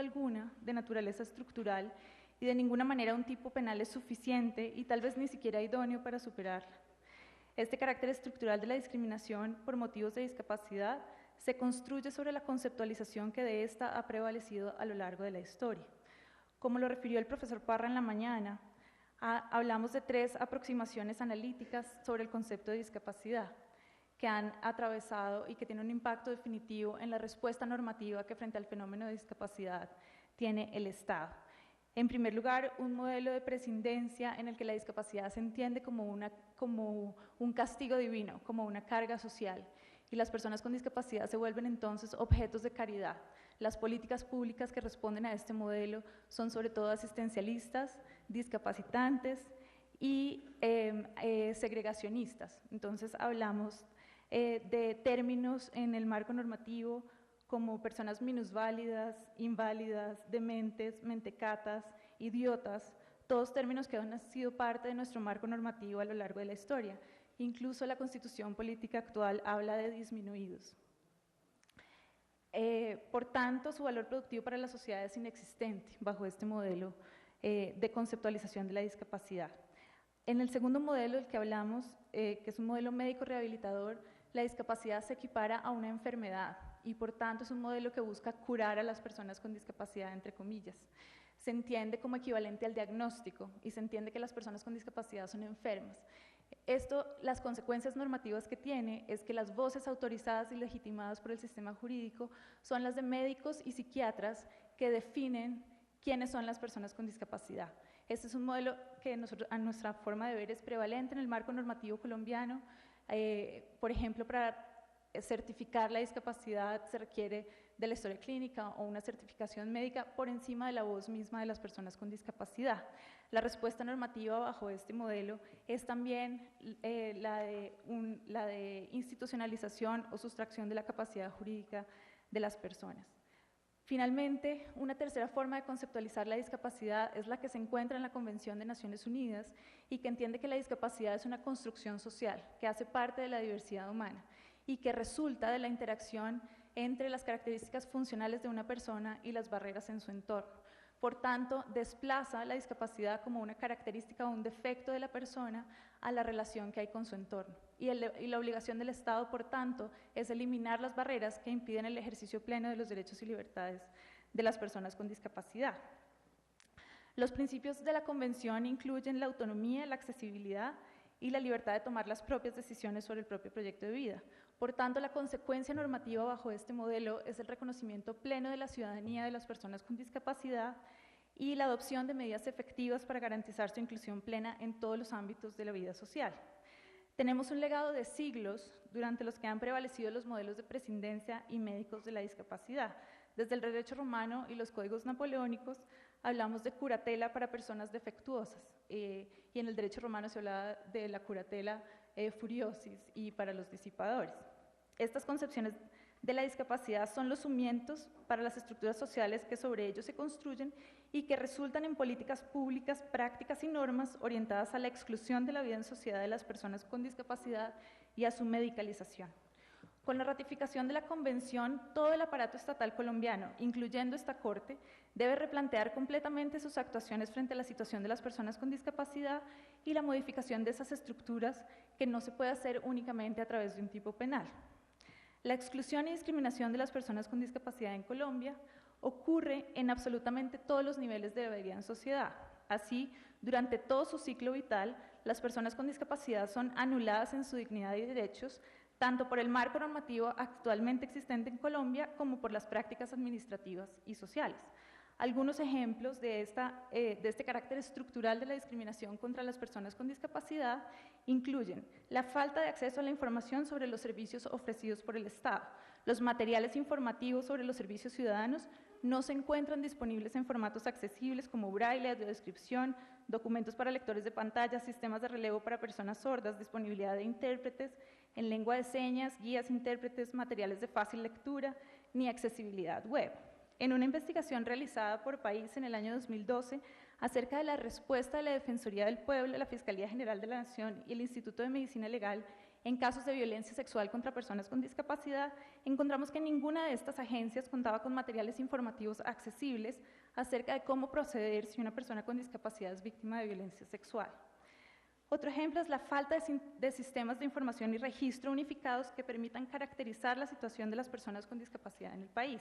alguna de naturaleza estructural y de ninguna manera un tipo penal es suficiente y tal vez ni siquiera idóneo para superarla. Este carácter estructural de la discriminación por motivos de discapacidad se construye sobre la conceptualización que de esta ha prevalecido a lo largo de la historia. Como lo refirió el profesor Parra en la mañana, hablamos de 3 aproximaciones analíticas sobre el concepto de discapacidad que han atravesado y que tienen un impacto definitivo en la respuesta normativa que frente al fenómeno de discapacidad tiene el Estado. En primer lugar, un modelo de prescindencia en el que la discapacidad se entiende como un castigo divino, como una carga social, y las personas con discapacidad se vuelven entonces objetos de caridad. Las políticas públicas que responden a este modelo son sobre todo asistencialistas, discapacitantes y segregacionistas. Entonces hablamos de términos en el marco normativo como personas minusválidas, inválidas, dementes, mentecatas, idiotas, todos términos que han sido parte de nuestro marco normativo a lo largo de la historia. Incluso la Constitución política actual habla de disminuidos. Por tanto, su valor productivo para la sociedad es inexistente bajo este modelo de conceptualización de la discapacidad. En el segundo modelo del que hablamos, que es un modelo médico rehabilitador, la discapacidad se equipara a una enfermedad y por tanto es un modelo que busca curar a las personas con discapacidad, entre comillas. Se entiende como equivalente al diagnóstico y se entiende que las personas con discapacidad son enfermas. Esto, las consecuencias normativas que tiene es que las voces autorizadas y legitimadas por el sistema jurídico son las de médicos y psiquiatras que definen quiénes son las personas con discapacidad. Este es un modelo que a nuestra forma de ver es prevalente en el marco normativo colombiano. Por ejemplo, para certificar la discapacidad se requiere de la historia clínica o una certificación médica por encima de la voz misma de las personas con discapacidad. La respuesta normativa bajo este modelo es también la de institucionalización o sustracción de la capacidad jurídica de las personas. Finalmente, una tercera forma de conceptualizar la discapacidad es la que se encuentra en la Convención de Naciones Unidas y que entiende que la discapacidad es una construcción social, que hace parte de la diversidad humana y que resulta de la interacción entre las características funcionales de una persona y las barreras en su entorno. Por tanto, desplaza la discapacidad como una característica o un defecto de la persona a la relación que hay con su entorno. Y la obligación del Estado, por tanto, es eliminar las barreras que impiden el ejercicio pleno de los derechos y libertades de las personas con discapacidad. Los principios de la Convención incluyen la autonomía, la accesibilidad y la libertad de tomar las propias decisiones sobre el propio proyecto de vida. Por tanto, la consecuencia normativa bajo este modelo es el reconocimiento pleno de la ciudadanía de las personas con discapacidad y la adopción de medidas efectivas para garantizar su inclusión plena en todos los ámbitos de la vida social. Tenemos un legado de siglos durante los que han prevalecido los modelos de prescindencia y médicos de la discapacidad. Desde el derecho romano y los códigos napoleónicos hablamos de curatela para personas defectuosas y en el derecho romano se hablaba de la curatela furiosis y para los disipadores. Estas concepciones de la discapacidad son los cimientos para las estructuras sociales que sobre ellos se construyen y que resultan en políticas públicas, prácticas y normas orientadas a la exclusión de la vida en sociedad de las personas con discapacidad y a su medicalización. Con la ratificación de la Convención, todo el aparato estatal colombiano, incluyendo esta Corte, debe replantear completamente sus actuaciones frente a la situación de las personas con discapacidad y la modificación de esas estructuras que no se puede hacer únicamente a través de un tipo penal. La exclusión y discriminación de las personas con discapacidad en Colombia ocurre en absolutamente todos los niveles de la vida en sociedad. Así, durante todo su ciclo vital, las personas con discapacidad son anuladas en su dignidad y derechos, tanto por el marco normativo actualmente existente en Colombia como por las prácticas administrativas y sociales. Algunos ejemplos de este carácter estructural de la discriminación contra las personas con discapacidad incluyen la falta de acceso a la información sobre los servicios ofrecidos por el Estado. Los materiales informativos sobre los servicios ciudadanos no se encuentran disponibles en formatos accesibles como braille, audiodescripción, documentos para lectores de pantalla, sistemas de relevo para personas sordas, disponibilidad de intérpretes en lengua de señas, guías, intérpretes, materiales de fácil lectura, ni accesibilidad web. En una investigación realizada por País en el año 2012 acerca de la respuesta de la Defensoría del Pueblo, la Fiscalía General de la Nación y el Instituto de Medicina Legal En casos de violencia sexual contra personas con discapacidad, encontramos que ninguna de estas agencias contaba con materiales informativos accesibles acerca de cómo proceder si una persona con discapacidad es víctima de violencia sexual. Otro ejemplo es la falta de sistemas de información y registro unificados que permitan caracterizar la situación de las personas con discapacidad en el país.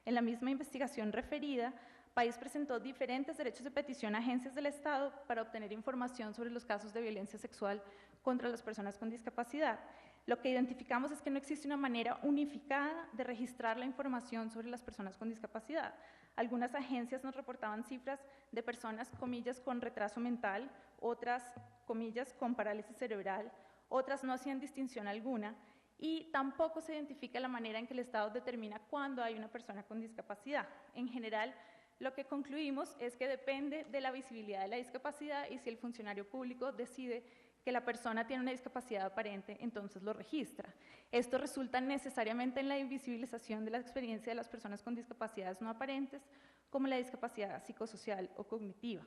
En la misma investigación referida, País presentó diferentes derechos de petición a agencias del Estado para obtener información sobre los casos de violencia sexual contra las personas con discapacidad. Lo que identificamos es que no existe una manera unificada de registrar la información sobre las personas con discapacidad. Algunas agencias nos reportaban cifras de personas, comillas, con retraso mental, otras, comillas, con parálisis cerebral, otras no hacían distinción alguna, y tampoco se identifica la manera en que el Estado determina cuándo hay una persona con discapacidad. En general, lo que concluimos es que depende de la visibilidad de la discapacidad y si el funcionario público decide que la persona tiene una discapacidad aparente, entonces lo registra. Esto resulta necesariamente en la invisibilización de la experiencia de las personas con discapacidades no aparentes, como la discapacidad psicosocial o cognitiva.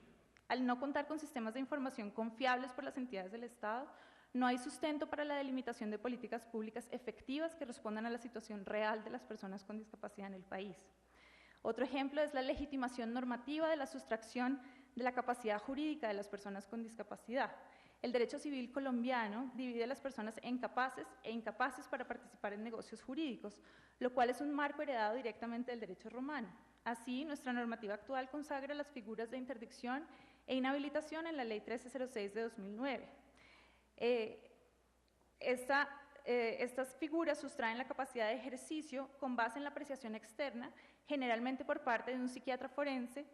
Al no contar con sistemas de información confiables por las entidades del Estado, no hay sustento para la delimitación de políticas públicas efectivas que respondan a la situación real de las personas con discapacidad en el país. Otro ejemplo es la legitimación normativa de la sustracción de la capacidad jurídica de las personas con discapacidad. El derecho civil colombiano divide a las personas en capaces e incapaces para participar en negocios jurídicos, lo cual es un marco heredado directamente del derecho romano. Así, nuestra normativa actual consagra las figuras de interdicción e inhabilitación en la Ley 1306 de 2009. Estas figuras sustraen la capacidad de ejercicio con base en la apreciación externa, generalmente por parte de un psiquiatra forense,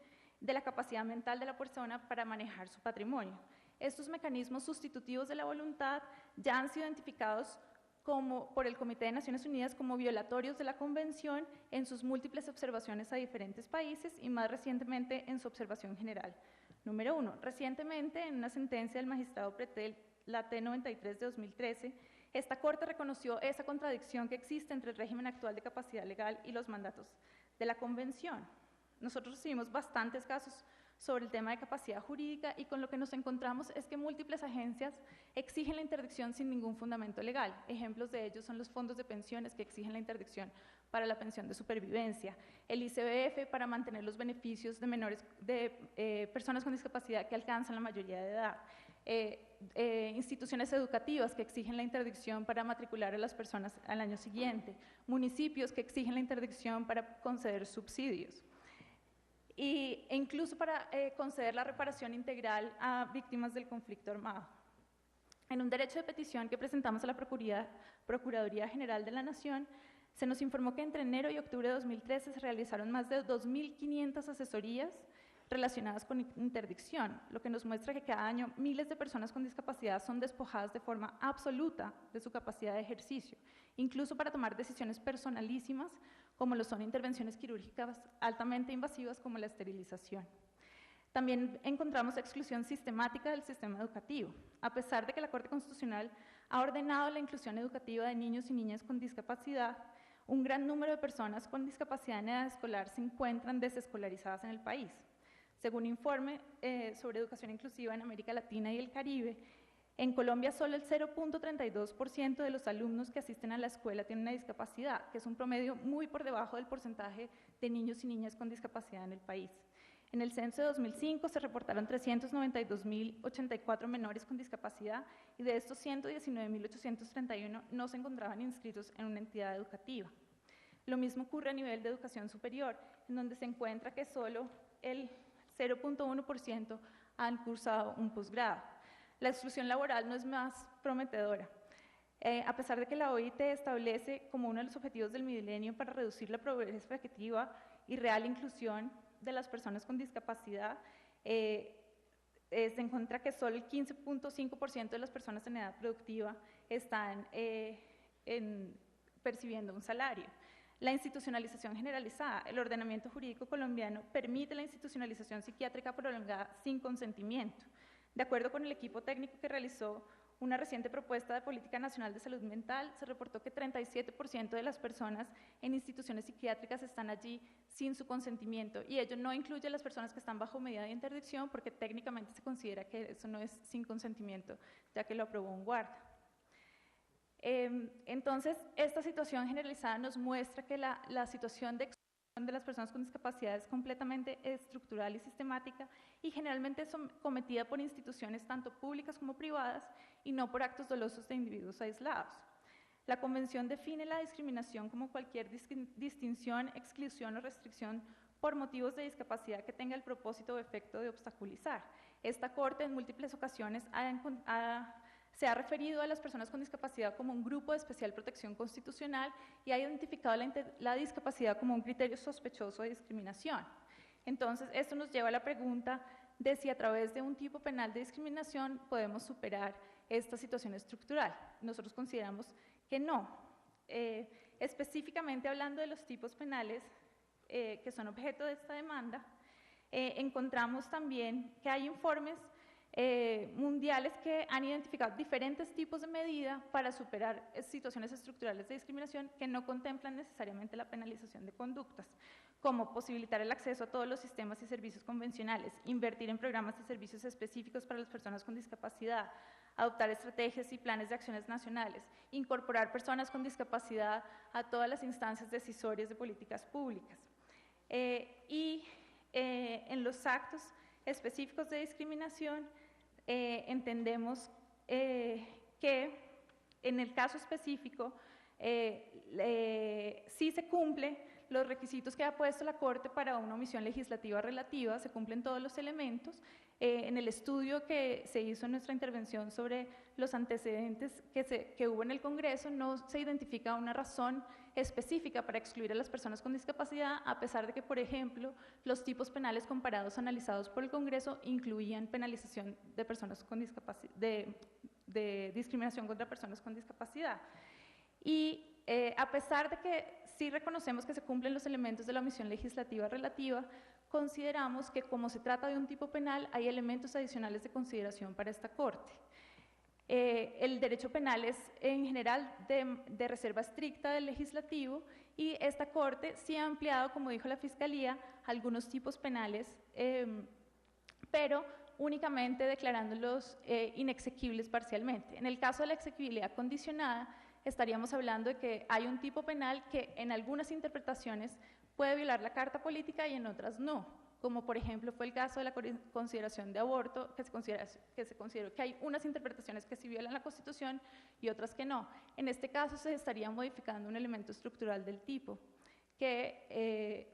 de la capacidad mental de la persona para manejar su patrimonio. Estos mecanismos sustitutivos de la voluntad ya han sido identificados por el Comité de Naciones Unidas como violatorios de la Convención en sus múltiples observaciones a diferentes países y más recientemente en su observación general. Número 1. Recientemente, en una sentencia del magistrado Pretel, la T93 de 2013, esta Corte reconoció esa contradicción que existe entre el régimen actual de capacidad legal y los mandatos de la Convención. Nosotros recibimos bastantes casos sobre el tema de capacidad jurídica y con lo que nos encontramos es que múltiples agencias exigen la interdicción sin ningún fundamento legal. Ejemplos de ellos son los fondos de pensiones que exigen la interdicción para la pensión de supervivencia, el ICBF para mantener los beneficios de personas con discapacidad que alcanzan la mayoría de edad, instituciones educativas que exigen la interdicción para matricular a las personas al año siguiente, municipios que exigen la interdicción para conceder subsidios e incluso para conceder la reparación integral a víctimas del conflicto armado. En un derecho de petición que presentamos a la Procuraduría General de la Nación, se nos informó que entre enero y octubre de 2013 se realizaron más de 2.500 asesorías relacionadas con interdicción, lo que nos muestra que cada año miles de personas con discapacidad son despojadas de forma absoluta de su capacidad de ejercicio, incluso para tomar decisiones personalísimas, como lo son intervenciones quirúrgicas altamente invasivas como la esterilización. También encontramos exclusión sistemática del sistema educativo. A pesar de que la Corte Constitucional ha ordenado la inclusión educativa de niños y niñas con discapacidad, un gran número de personas con discapacidad en edad escolar se encuentran desescolarizadas en el país. Según un informe sobre educación inclusiva en América Latina y el Caribe, en Colombia solo el 0.32% de los alumnos que asisten a la escuela tienen una discapacidad, que es un promedio muy por debajo del porcentaje de niños y niñas con discapacidad en el país. En el censo de 2005 se reportaron 392.084 menores con discapacidad y de estos 119.831 no se encontraban inscritos en una entidad educativa. Lo mismo ocurre a nivel de educación superior, en donde se encuentra que solo el 0.1% han cursado un posgrado. La exclusión laboral no es más prometedora. A pesar de que la OIT establece como uno de los objetivos del milenio para reducir la pobreza efectiva y real inclusión de las personas con discapacidad, se encuentra que solo el 15.5% de las personas en edad productiva están percibiendo un salario. La institucionalización generalizada. El ordenamiento jurídico colombiano permite la institucionalización psiquiátrica prolongada sin consentimiento. De acuerdo con el equipo técnico que realizó una reciente propuesta de Política Nacional de Salud Mental, se reportó que 37% de las personas en instituciones psiquiátricas están allí sin su consentimiento, y ello no incluye a las personas que están bajo medida de interdicción, porque técnicamente se considera que eso no es sin consentimiento, ya que lo aprobó un guarda. Entonces, esta situación generalizada nos muestra que la situación de exclusión de las personas con discapacidad es completamente estructural y sistemática y generalmente es cometida por instituciones tanto públicas como privadas y no por actos dolosos de individuos aislados. La Convención define la discriminación como cualquier distinción, exclusión o restricción por motivos de discapacidad que tenga el propósito o efecto de obstaculizar. Esta Corte en múltiples ocasiones se ha referido a las personas con discapacidad como un grupo de especial protección constitucional y ha identificado la discapacidad como un criterio sospechoso de discriminación. Entonces, esto nos lleva a la pregunta de si a través de un tipo penal de discriminación podemos superar esta situación estructural. Nosotros consideramos que no. Específicamente hablando de los tipos penales que son objeto de esta demanda, encontramos también que hay informes mundiales que han identificado diferentes tipos de medida para superar situaciones estructurales de discriminación que no contemplan necesariamente la penalización de conductas, como posibilitar el acceso a todos los sistemas y servicios convencionales, invertir en programas y servicios específicos para las personas con discapacidad, adoptar estrategias y planes de acciones nacionales, incorporar personas con discapacidad a todas las instancias decisorias de políticas públicas. En los actos específicos de discriminación, entendemos que en el caso específico sí se cumple los requisitos que ha puesto la Corte para una omisión legislativa relativa, se cumplen todos los elementos. En el estudio que se hizo en nuestra intervención sobre los antecedentes que hubo en el Congreso, no se identifica una razón específica para excluir a las personas con discapacidad, a pesar de que, por ejemplo, los tipos penales comparados analizados por el Congreso incluían penalización de personas con discapacidad, de discriminación contra personas con discapacidad. Y a pesar de que sí reconocemos que se cumplen los elementos de la omisión legislativa relativa, consideramos que como se trata de un tipo penal, hay elementos adicionales de consideración para esta Corte. El derecho penal es en general de reserva estricta del legislativo y esta Corte sí ha ampliado, como dijo la Fiscalía, algunos tipos penales, pero únicamente declarándolos inexequibles parcialmente. En el caso de la exequibilidad condicionada, estaríamos hablando de que hay un tipo penal que en algunas interpretaciones puede violar la Carta Política y en otras no, como por ejemplo fue el caso de la consideración de aborto, que se consideró que hay unas interpretaciones que sí violan la Constitución y otras que no. En este caso se estaría modificando un elemento estructural del tipo, que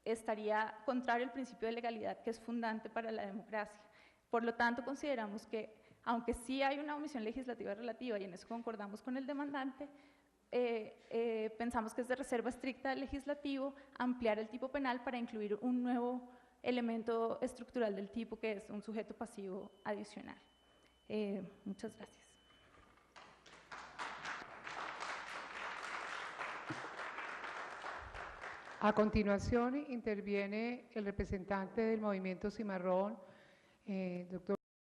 estaría contrario al principio de legalidad, que es fundante para la democracia. Por lo tanto, consideramos que, aunque sí hay una omisión legislativa relativa, y en eso concordamos con el demandante, pensamos que es de reserva estricta del legislativo ampliar el tipo penal para incluir un nuevo elemento estructural del tipo, que es un sujeto pasivo adicional. Muchas gracias. A continuación interviene el representante del Movimiento Cimarrón, doctor